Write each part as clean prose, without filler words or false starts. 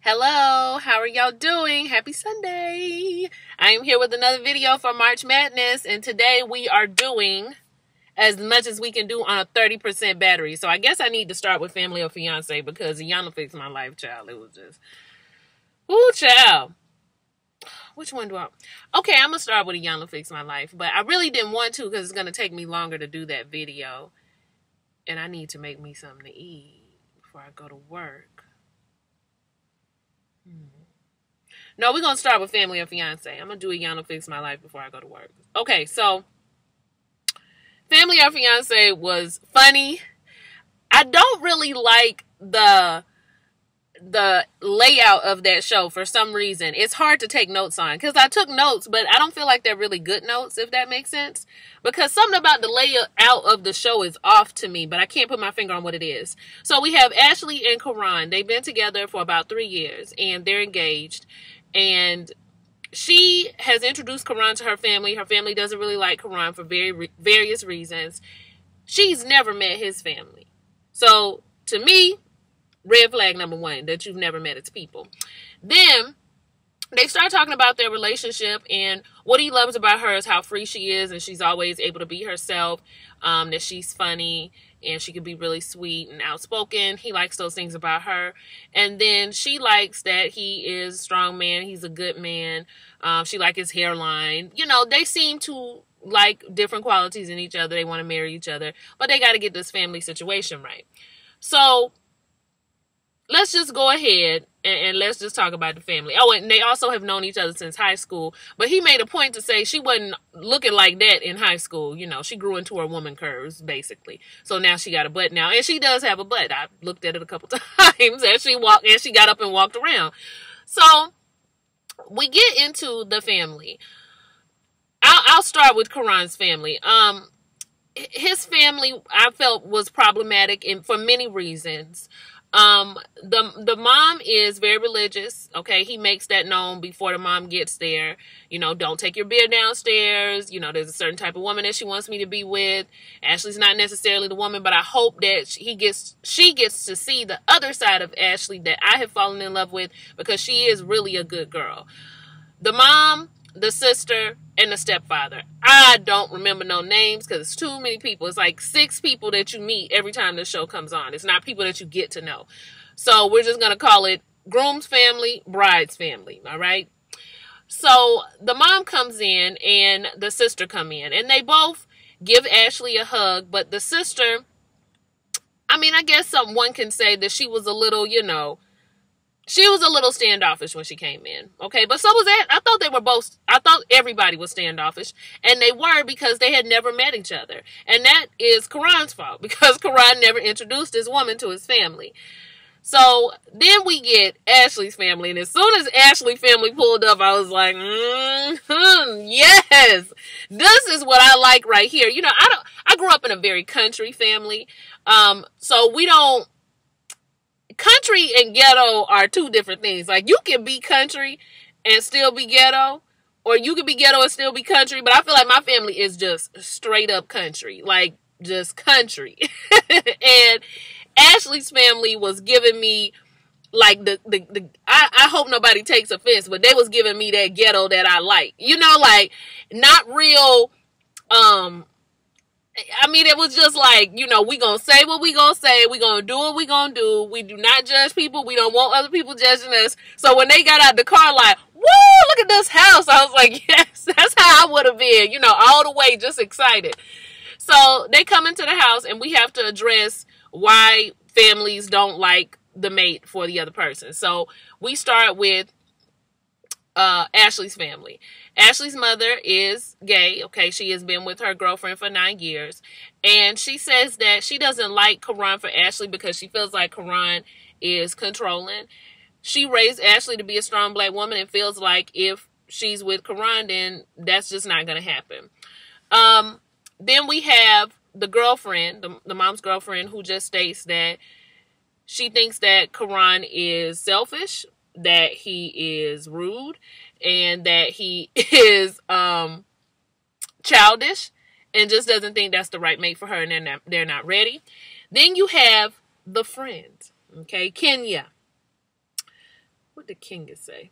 Hello, how are y'all doing? Happy Sunday. I am here with another video for March Madness, and today we are doing as much as we can do on a 30% battery. So I guess I need to start with Family or Fiance because Yana fixed my life, child. It was just, ooh, child. Which one do I? Okay, I'm going to start with Yana fix my life, but I really didn't want to because it's going to take me longer to do that video, and I need to make me something to eat before I go to work. No, we're going to start with Family or Fiance. I'm going to do Yana Fix My Life before I go to work. Okay, so Family or Fiance was funny. I don't really like the layout of that show for some reason. It's hard to take notes on because I took notes, but I don't feel like they're really good notes, if that makes sense. Because something about the layout of the show is off to me, but I can't put my finger on what it is. So we have Ashley and Karan. They've been together for about 3 years, and they're engaged. And she has introduced Karan to her family. Her family doesn't really like Karan for various reasons. She's never met his family. So, to me, red flag number one, that you've never met its people. Then they start talking about their relationship, and what he loves about her is how free she is, and she's always able to be herself, that she's funny, and she can be really sweet and outspoken. He likes those things about her. And then she likes that he is a strong man. He's a good man. She likes his hairline. You know, they seem to like different qualities in each other. They want to marry each other, but they got to get this family situation right. So let's just go ahead and let's just talk about the family. Oh, and they also have known each other since high school. But he made a point to say she wasn't looking like that in high school. You know, she grew into her woman curves, basically. So now she got a butt now. And she does have a butt. I looked at it a couple times as she got up and walked around. So we get into the family. I'll start with Karan's family. His family, I felt, was problematic for many reasons. The mom is very religious. Okay. He makes that known before the mom gets there. You know, don't take your beer downstairs. You know, there's a certain type of woman that she wants me to be with. Ashley's not necessarily the woman, but I hope that she gets to see the other side of Ashley that I have fallen in love with, because she is really a good girl. The mom, the sister, and the stepfather. I don't remember no names because it's too many people. It's like 6 people that you meet every time the show comes on. It's not people that you get to know. So we're just going to call it groom's family, bride's family. All right. So the mom comes in and the sister come in, and they both give Ashley a hug. But the sister, I mean, I guess one can say that she was a little, she was a little standoffish when she came in. Okay, but so was that. I thought everybody was standoffish. And they were, because they had never met each other. And that is Karan's fault, because Karan never introduced his woman to his family. So then we get Ashley's family. And as soon as Ashley's family pulled up, I was like, yes, this is what I like right here. You know, I grew up in a very country family. So we don't. Country and ghetto are 2 different things. Like, you can be country and still be ghetto, or you can be ghetto and still be country, but I feel like my family is just straight up country. Like, just country. And Ashley's family was giving me, like, I hope nobody takes offense, but they was giving me that ghetto that I like. You know, like, not real, I mean, it was just like, we going to say what we going to say. We going to do what we going to do. We do not judge people. We don't want other people judging us. So when they got out the car, like, woo, look at this house. I was like, yes, that's how I would have been, all the way just excited. So they come into the house, and we have to address why families don't like the mate for the other person. So we start with Ashley's family. Ashley's mother is gay. Okay, she has been with her girlfriend for 9 years, and she says that she doesn't like Karan for Ashley because she feels like Karan is controlling. She raised Ashley to be a strong black woman and feels like if she's with Karan, then that's just not going to happen. Then we have the girlfriend, the mom's girlfriend, who just states that she thinks that Karan is selfish, that he is rude, and that he is childish, and just doesn't think that's the right mate for her, and they're not ready. Then you have the friend, okay, Kenya. did Kenya say?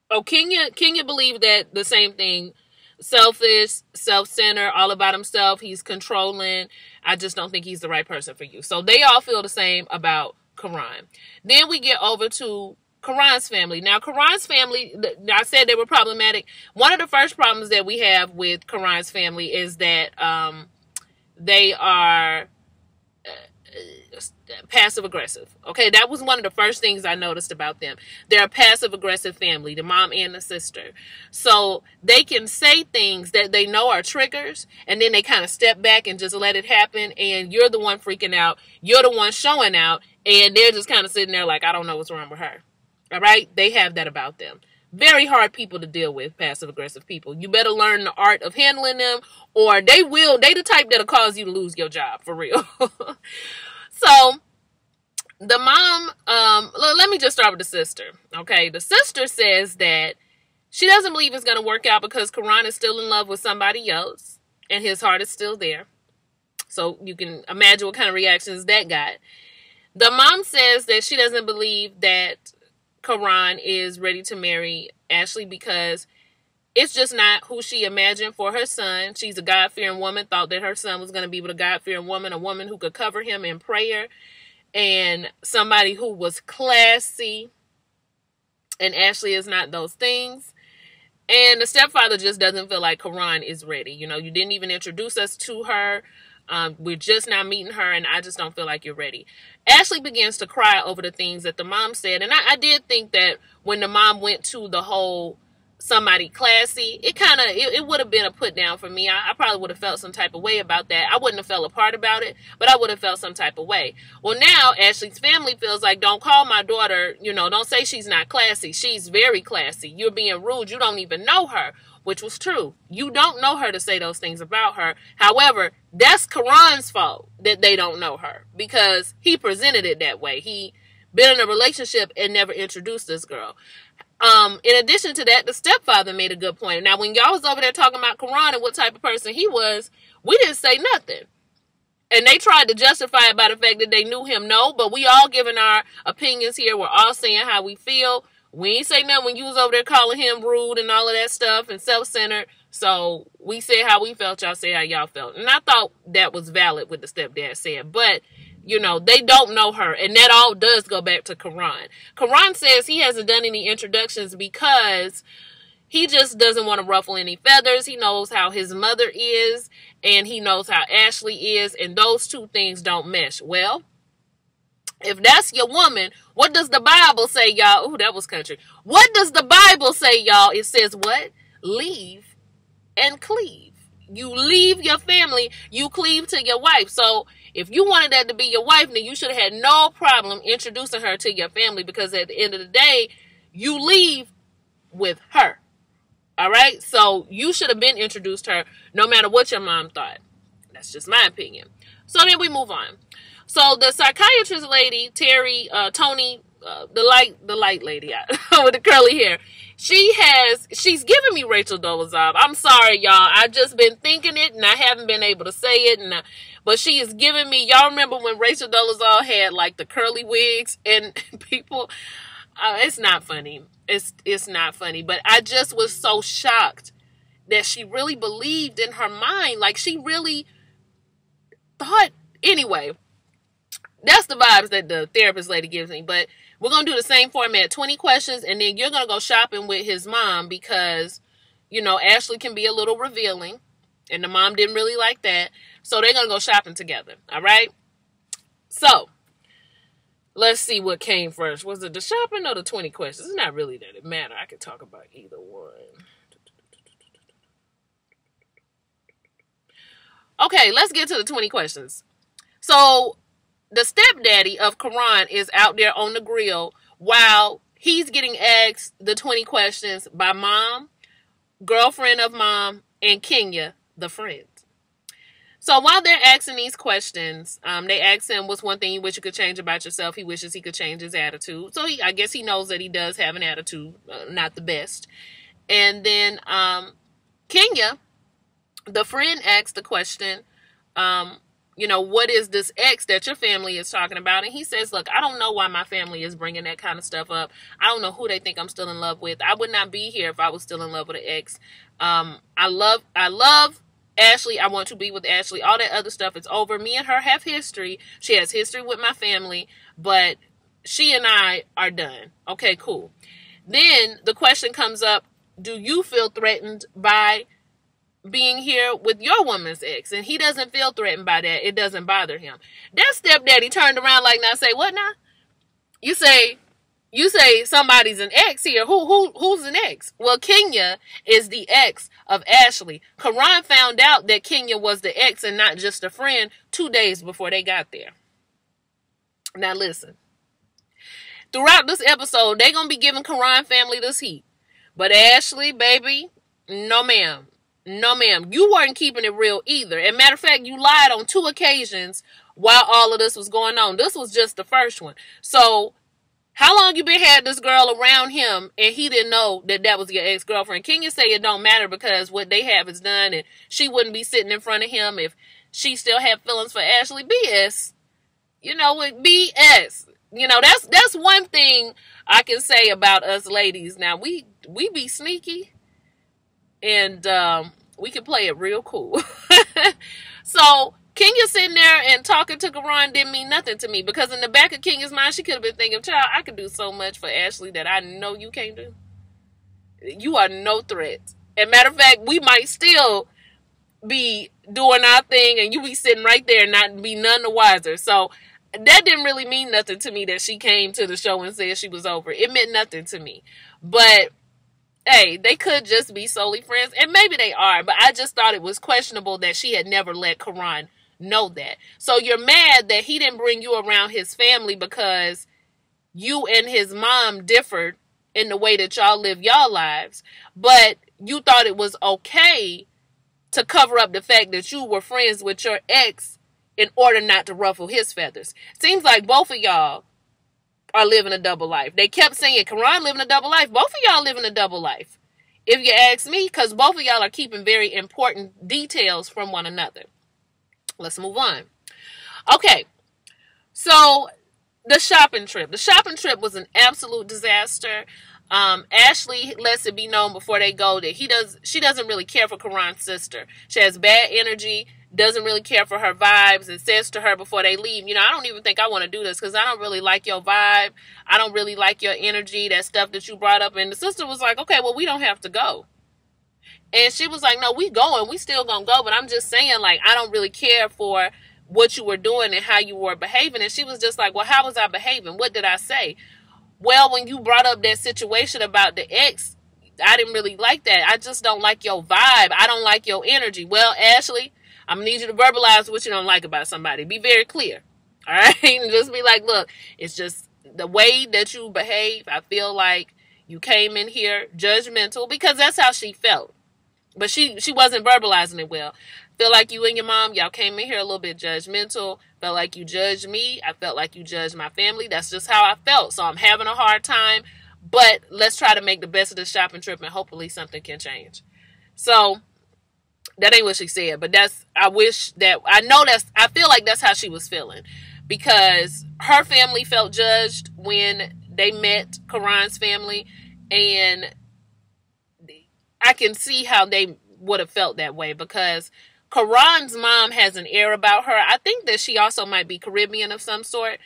Oh, Kenya believed that the same thing. Selfish, self-centered, all about himself. He's controlling. I just don't think he's the right person for you. So they all feel the same about Karan. Then we get over to Karan's family. Now, Karan's family, I said they were problematic. One of the first problems that we have with Karan's family is that they are passive aggressive. Okay, that was one of the first things I noticed about them. They're a passive aggressive family, the mom and the sister. So they can say things that they know are triggers, and then they kind of step back and just let it happen, and you're the one freaking out. You're the one showing out, and they're just kind of sitting there like, I don't know what's wrong with her. All right? They have that about them. Very hard people to deal with, passive aggressive people. You better learn the art of handling them, or they the type that'll cause you to lose your job, for real. So the mom, let me just start with the sister. Okay, the sister says that she doesn't believe it's going to work out because Karan is still in love with somebody else and his heart is still there. So you can imagine what kind of reactions that got. The mom says that she doesn't believe that Karan is ready to marry Ashley because it's just not who she imagined for her son. She's a God-fearing woman, thought that her son was going to be with a God-fearing woman, a woman who could cover him in prayer, and somebody who was classy. And Ashley is not those things. And the stepfather just doesn't feel like Karan is ready. You know, you didn't even introduce us to her. We're just now meeting her, and I just don't feel like you're ready. Ashley begins to cry over the things that the mom said. And I did think that when the mom went to the whole somebody classy, it would have been a put down for me. I probably would have felt some type of way about that. I wouldn't have fell apart about it, but I would have felt some type of way. Well, now Ashley's family feels like, don't call my daughter, don't say she's not classy. She's very classy. You're being rude. You don't even know her, which was true. You don't know her to say those things about her. However, that's Karan's fault that they don't know her because he presented it that way. He been in a relationship and never introduced this girl. In addition to that, the stepfather made a good point. Now, when y'all was over there talking about Karan and what type of person he was, we didn't say nothing. And they tried to justify it by the fact that they knew him. No, but we all giving our opinions here. We're all saying how we feel. We ain't say nothing when you was over there calling him rude and all of that stuff and self-centered. So we said how we felt. Y'all say how y'all felt. And I thought that was valid what the stepdad said. But they don't know her. And that all does go back to Karan. Karan says he hasn't done any introductions because he just doesn't want to ruffle any feathers. He knows how his mother is and he knows how Ashley is. And those two things don't mesh. Well, if that's your woman, what does the Bible say, y'all? Ooh, that was country. What does the Bible say, y'all? It says what? Leave and cleave. You leave your family, you cleave to your wife. So if you wanted that to be your wife, then you should have had no problem introducing her to your family because at the end of the day, you leave with her. All right? So you should have been introduced her no matter what your mom thought. That's just my opinion. So then we move on. So the psychiatrist lady, Tony, the light lady with the curly hair, she's giving me Rachel Dolezal. I'm sorry, y'all. I've just been thinking it and I haven't been able to say it. But she is giving me, y'all remember when Rachel Dolezal had like the curly wigs and people, it's not funny. It's not funny. But I just was so shocked that she really believed in her mind. Like she really thought, anyway. That's the vibes that the therapist lady gives me. But we're going to do the same format, 20 questions, and then you're going to go shopping with his mom because, Ashley can be a little revealing, and the mom didn't really like that. So they're going to go shopping together, all right? So, let's see what came first. Was it the shopping or the 20 questions? It's not really that it matters. I could talk about either one. Okay, let's get to the 20 questions. So, the stepdaddy of Karan is out there on the grill while he's getting asked the 20 questions by mom, girlfriend of mom, and Kenya, the friend. So while they're asking these questions, they ask him, what's one thing you wish you could change about yourself? He wishes he could change his attitude. So I guess he knows that he does have an attitude, not the best. And then Kenya, the friend, asks the question, you know, what is this ex that your family is talking about? And he says, look, I don't know why my family is bringing that kind of stuff up. I don't know who they think I'm still in love with. I would not be here if I was still in love with an ex. I love Ashley. I want to be with Ashley. All that other stuff is over. Me and her have history. She has history with my family, but she and I are done. Okay, cool. Then the question comes up, do you feel threatened by being here with your woman's ex? And he doesn't feel threatened by that. It doesn't bother him. That stepdaddy turned around like, now say, what now? You say somebody's an ex here. Who's an ex? Well, Kenya is the ex of Ashley. Karan found out that Kenya was the ex and not just a friend 2 days before they got there. Now listen. Throughout this episode, they're going to be giving Karan family this heat. But Ashley, baby, no ma'am. No ma'am. You weren't keeping it real either. And matter of fact, you lied on 2 occasions while all of this was going on. This was just the first one. So how long you been had this girl around him and he didn't know that that was your ex-girlfriend? Kenya say it don't matter because what they have is done, and she wouldn't be sitting in front of him if she still had feelings for Ashley. BS. You know what? BS. You know, that's one thing I can say about us ladies. Now, we be sneaky, and we can play it real cool. So, Kenya sitting there and talking to Karan didn't mean nothing to me, because in the back of Kenya's mind, she could have been thinking, child, I could do so much for Ashley that I know you can't do. You are no threat. And matter of fact, we might still be doing our thing, and you be sitting right there and not be none the wiser. So, that didn't really mean nothing to me that she came to the show and said she was over. It meant nothing to me. But, hey, they could just be solely friends. And maybe they are. But I just thought it was questionable that she had never let Karan know that. So you're mad that he didn't bring you around his family because you and his mom differed in the way that y'all live y'all lives. But you thought it was okay to cover up the fact that you were friends with your ex in order not to ruffle his feathers. Seems like both of y'all are living a double life. They kept saying, Karan living a double life. Both of y'all living a double life, if you ask me, because both of y'all are keeping very important details from one another. Let's move on. Okay, so the shopping trip. The shopping trip was an absolute disaster. Ashley lets it be known before they go that she doesn't really care for Karan's sister. She has bad energy, doesn't really care for her vibes, and says to her before they leave, you know, I don't even think I want to do this because I don't really like your vibe. I don't really like your energy, that stuff that you brought up. And the sister was like, okay, well, we don't have to go. And she was like, no, we going. We still going to go. But I'm just saying, like, I don't really care for what you were doing and how you were behaving. And she was just like, well, how was I behaving? What did I say? Well, when you brought up that situation about the ex, I didn't really like that. I just don't like your vibe. I don't like your energy. Well, Ashley, I'm going to need you to verbalize what you don't like about somebody. Be very clear. All right? And just be like, look, it's just the way that you behave. I feel like you came in here judgmental, because that's how she felt. But she wasn't verbalizing it well. Feel like you and your mom, y'all came in here a little bit judgmental. Felt like you judged me. I felt like you judged my family. That's just how I felt. So I'm having a hard time. But let's try to make the best of the shopping trip, and hopefully something can change. So that ain't what she said. But I feel like that's how she was feeling. Because her family felt judged when they met Karan's family. And I can see how they would have felt that way, because Karan's mom has an air about her. I think that she also might be Caribbean of some sort,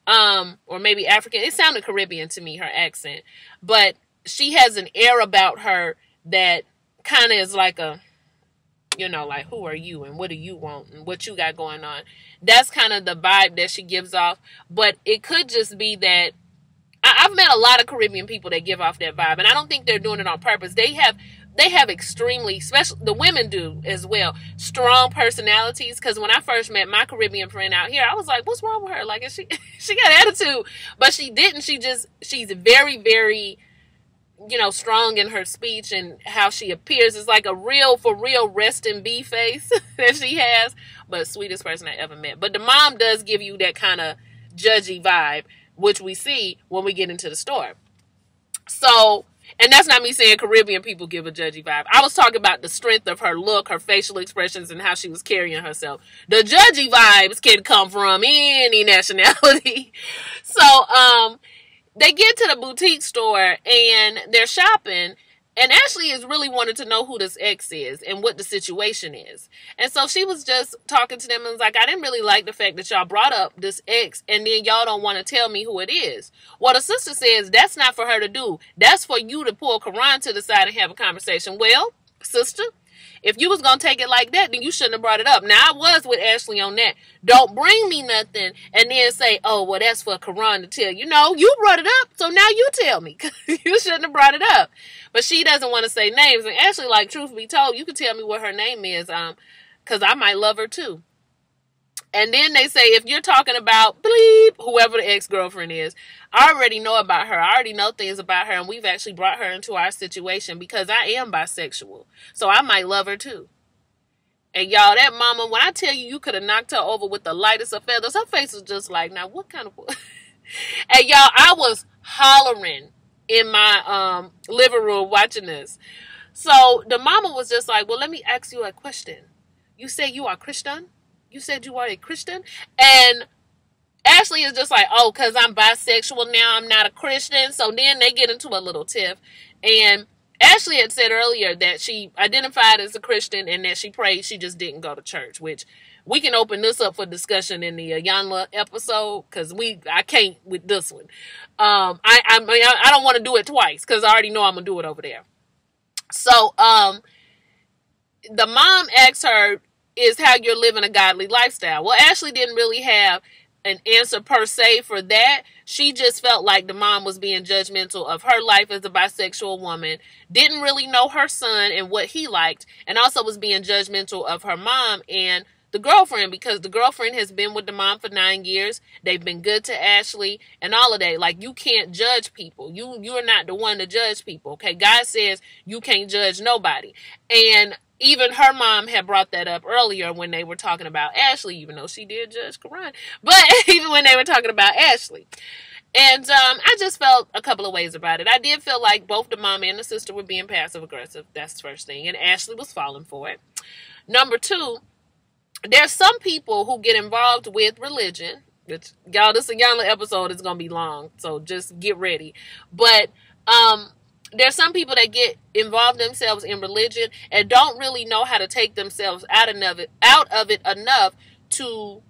or maybe African. It sounded Caribbean to me, her accent. But she has an air about her that kind of is like a, you know, like, who are you and what do you want and what you got going on? That's kind of the vibe that she gives off. But it could just be that I've met a lot of Caribbean people that give off that vibe, and I don't think they're doing it on purpose. They have extremely, special, the women do as well, strong personalities. Because when I first met my Caribbean friend out here, I was like, what's wrong with her? Like, she got attitude. But she didn't. She's very, very, you know, strong in her speech and how she appears. It's like a real, for real, rest in bee face that she has. But sweetest person I ever met. But the mom does give you that kind of judgy vibe, which we see when we get into the store. So And that's not me saying Caribbean people give a judgy vibe. I was talking about the strength of her look, her facial expressions, and how she was carrying herself. The judgy vibes can come from any nationality. So, they get to the boutique store and they're shopping. And Ashley is really wanting to know who this ex is and what the situation is. And so she was just talking to them and was like, I didn't really like the fact that y'all brought up this ex and then y'all don't want to tell me who it is. Well, the sister says that's not for her to do. That's for you to pull Karan to the side and have a conversation. Well, sister, if you was going to take it like that, then you shouldn't have brought it up. Now, I was with Ashley on that. Don't bring me nothing and then say, oh, well, that's for Karan to tell you. No, you brought it up, so now you tell me. You shouldn't have brought it up. But she doesn't want to say names. And Ashley, like, truth be told, you can tell me what her name is, because I might love her too. And then they say, if you're talking about bleep, whoever the ex-girlfriend is, I already know about her. I already know things about her, and we've actually brought her into our situation because I am bisexual. So I might love her too. And y'all, that mama, when I tell you, you could have knocked her over with the lightest of feathers, her face was just like, now what kind of... And y'all, I was hollering in my living room watching this. So the mama was just like, well, let me ask you a question. You say you are Christian? You said you are a Christian? And Ashley is just like, oh, because I'm bisexual now, I'm not a Christian. So then they get into a little tiff. And Ashley had said earlier that she identified as a Christian and that she prayed, she just didn't go to church, which we can open this up for discussion in the Yanla episode, because I can't with this one. I don't want to do it twice because I already know I'm going to do it over there. So the mom asked her, is how you're living a godly lifestyle. Well, Ashley didn't really have an answer per se for that. She just felt like the mom was being judgmental of her life as a bisexual woman, didn't really know her son and what he liked, and also was being judgmental of her mom and the girlfriend, because the girlfriend has been with the mom for 9 years. They've been good to Ashley and all of that. Like, you can't judge people. You're not the one to judge people. Okay. God says you can't judge nobody. And even her mom had brought that up earlier when they were talking about Ashley, even though she did judge Karan. But even when they were talking about Ashley. And I just felt a couple of ways about it. I did feel like both the mom and the sister were being passive aggressive. That's the first thing. And Ashley was falling for it. Number two, there's some people who get involved with religion, which, y'all, this is a young episode. It's going to be long, so just get ready. But there's some people that get involved themselves in religion and don't really know how to take themselves out of it enough to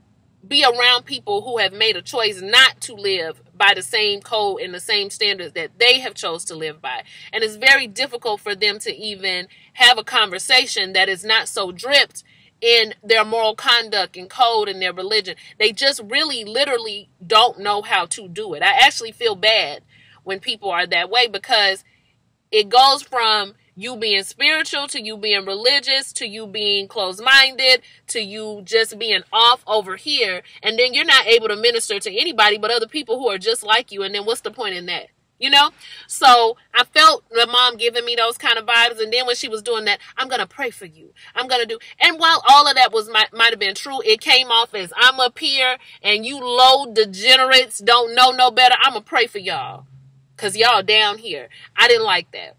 be around people who have made a choice not to live by the same code and the same standards that they have chose to live by. And it's very difficult for them to even have a conversation that is not so dripped in their moral conduct and code and their religion. They just really literally don't know how to do it. I actually feel bad when people are that way, because it goes from you being spiritual to you being religious to you being closed-minded to you just being off over here, and then you're not able to minister to anybody but other people who are just like you. And then what's the point in that? You know? So I felt the mom giving me those kind of vibes. And then when she was doing that, I'm going to pray for you. I'm going to do. And while all of that might have been true, it came off as I'm up here and you low degenerates don't know no better. I'm going to pray for y'all because y'all down here. I didn't like that.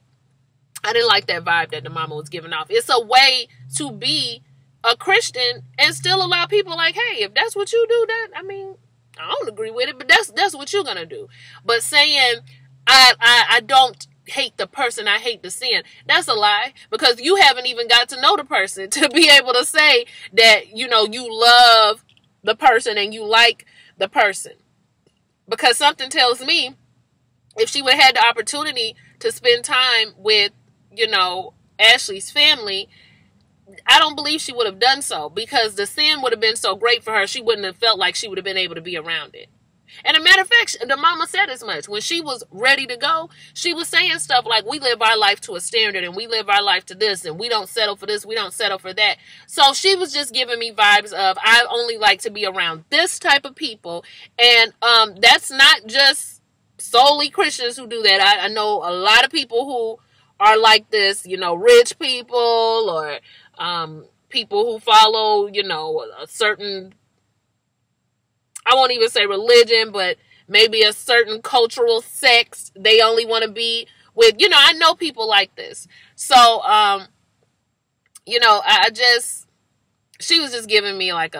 I didn't like that vibe that the mama was giving off. It's a way to be a Christian and still allow people like, hey, if that's what you do, I don't agree with it, but that's what you're going to do. But saying, I don't hate the person, I hate the sin, that's a lie, because you haven't even got to know the person to be able to say that, you love the person and you like the person. Because something tells me if she would have had the opportunity to spend time with, Ashley's family, I don't believe she would have done so, because the sin would have been so great for her, she wouldn't have felt like she would have been able to be around it. And a matter of fact, the mama said as much. When she was ready to go, she was saying stuff like, we live our life to a standard and we live our life to this and we don't settle for this, we don't settle for that. So she was just giving me vibes of, I only like to be around this type of people. And that's not just solely Christians who do that. I know a lot of people who are like this, rich people or people who follow, a certain, I won't even say religion, but maybe a certain cultural sects. They only want to be with, I know people like this. So, she was just giving me like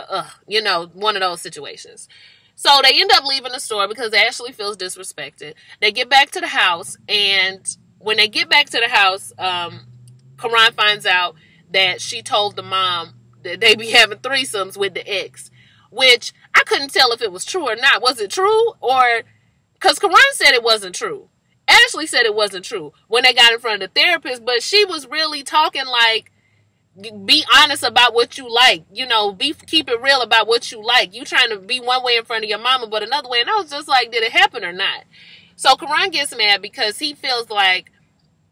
one of those situations. So they end up leaving the store because Ashley feels disrespected. They get back to the house, and when they get back to the house, Karan finds out that she told the mom that they be having threesomes with the ex, which I couldn't tell if it was true or not. Was it true? Or, because Karan said it wasn't true. Ashley said it wasn't true when they got in front of the therapist, but she was really talking like, be honest about what you like. Keep it real about what you like. You trying to be one way in front of your mama, but another way. And I was just like, did it happen or not? So Karan gets mad because he feels like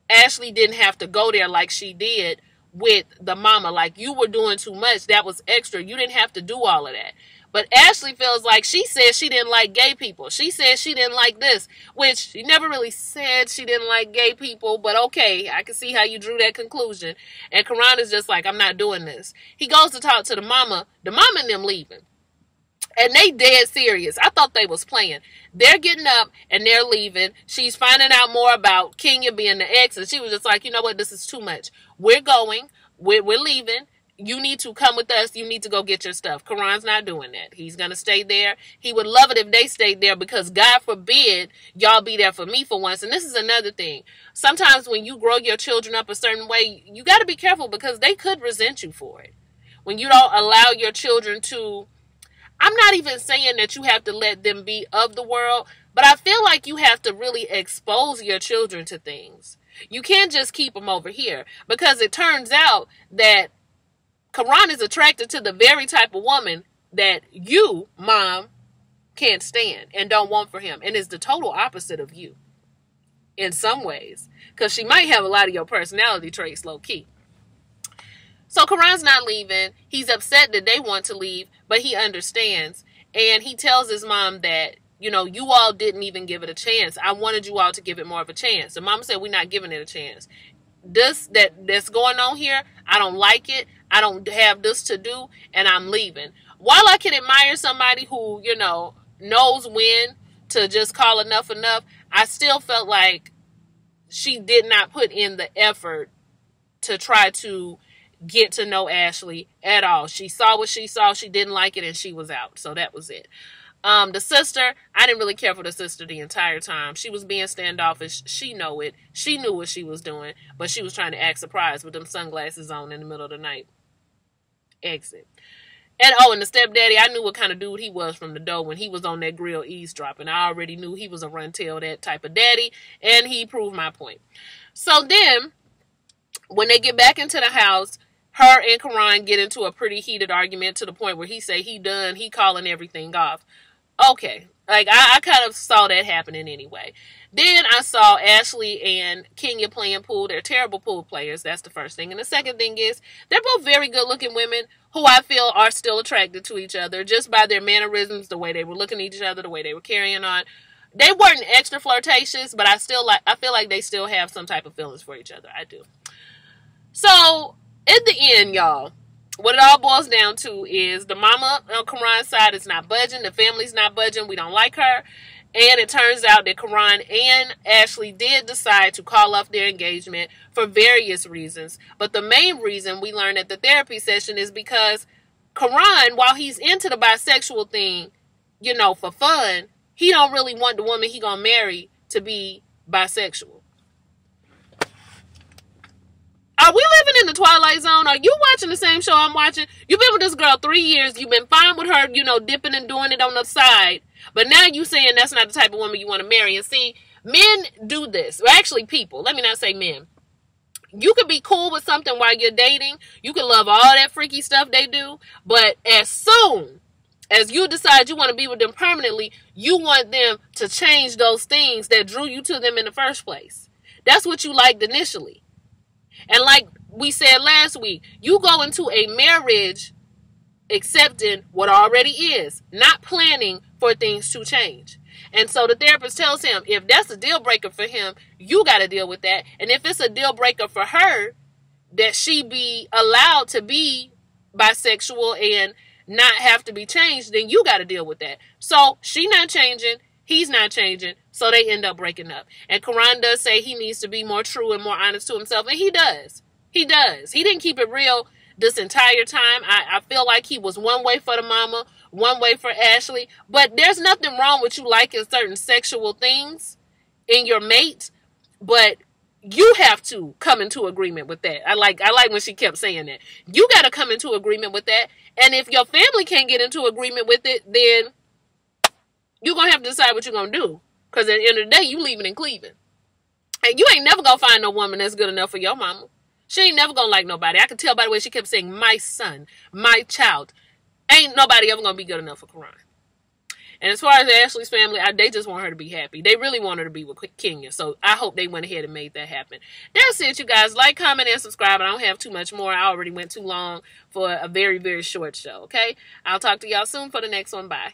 Ashley didn't have to go there like she did with the mama. Like, you were doing too much. That was extra. You didn't have to do all of that. But Ashley feels like she said she didn't like gay people. She said she didn't like this, which she never really said she didn't like gay people. But okay, I can see how you drew that conclusion. And Karan is just like, I'm not doing this. He goes to talk to the mama and them leaving. And they dead serious. I thought they was playing. They're getting up and they're leaving. She's finding out more about Kenya being the ex. And she was just like, you know what? This is too much. We're going. We're leaving. You need to come with us. You need to go get your stuff. Karan's not doing that. He's going to stay there. He would love it if they stayed there because God forbid y'all be there for me for once. And this is another thing. Sometimes when you grow your children up a certain way, you got to be careful because they could resent you for it. When you don't allow your children to, I'm not even saying that you have to let them be of the world, but I feel like you have to really expose your children to things. You can't just keep them over here because it turns out that Karan is attracted to the very type of woman that you, mom, can't stand and don't want for him. And is the total opposite of you in some ways. Because she might have a lot of your personality traits low key. So Karan's not leaving. He's upset that they want to leave, but he understands. And he tells his mom that, you all didn't even give it a chance. I wanted you all to give it more of a chance. The mom said, we're not giving it a chance. That's going on here, I don't like it. I don't have this to do, and I'm leaving. While I can admire somebody who, knows when to just call enough, I still felt like she did not put in the effort to try to get to know Ashley at all. She saw what she saw, she didn't like it, and she was out. So that was it. The sister, I didn't really care for the sister the entire time. She was being standoffish. She know it. She knew what she was doing, but she was trying to act surprised with them sunglasses on in the middle of the night. Exit. And the stepdaddy, I knew what kind of dude he was from the door when he was on that grill eavesdropping. I already knew he was a run-tail, that type of daddy, and he proved my point. So then, when they get back into the house, her and Karan get into a pretty heated argument to the point where he say he done, he calling everything off. Okay, like I kind of saw that happening anyway. Then I saw Ashley and Kenya playing pool. They're terrible pool players. That's the first thing. And the second thing is they're both very good looking women who I feel are still attracted to each other just by their mannerisms, the way they were looking at each other, the way they were carrying on. They weren't extra flirtatious, but I feel like they still have some type of feelings for each other. I do. So at the end, y'all, what it all boils down to is the mama on Karan's side is not budging. The family's not budging. We don't like her. And it turns out that Karan and Ashley did decide to call off their engagement for various reasons. But the main reason we learned at the therapy session is because Karan, while he's into the bisexual thing, for fun, he don't really want the woman he gonna marry to be bisexual. Are we living in the Twilight Zone? Are you watching the same show I'm watching? You've been with this girl 3 years. You've been fine with her, dipping and doing it on the side. But now you saying that's not the type of woman you want to marry. And see, men do this. Well, actually, people. Let me not say men. You could be cool with something while you're dating. You can love all that freaky stuff they do. But as soon as you decide you want to be with them permanently, you want them to change those things that drew you to them in the first place. That's what you liked initially. And like we said last week, you go into a marriage accepting what already is, not planning for things to change. And so the therapist tells him, if that's a deal breaker for him, you got to deal with that. And if it's a deal breaker for her, that she be allowed to be bisexual and not have to be changed, then you got to deal with that. So she not changing, he's not changing. So they end up breaking up. And Karan does say he needs to be more true and more honest to himself. And he does. He does. He didn't keep it real this entire time. I feel like he was one way for the mama, one way for Ashley. But there's nothing wrong with you liking certain sexual things in your mate. But you have to come into agreement with that. I like when she kept saying that. You got to come into agreement with that. And if your family can't get into agreement with it, then you're going to have to decide what you're going to do. Because at the end of the day, you leaving and cleaving. And you ain't never going to find no woman that's good enough for your mama. She ain't never going to like nobody. I could tell by the way she kept saying, my son, my child. Ain't nobody ever going to be good enough for Karan. And as far as Ashley's family, they just want her to be happy. They really want her to be with Kenya. So I hope they went ahead and made that happen. That's it, you guys. Like, comment, and subscribe. I don't have too much more. I already went too long for a very, very short show, okay? I'll talk to y'all soon for the next one. Bye.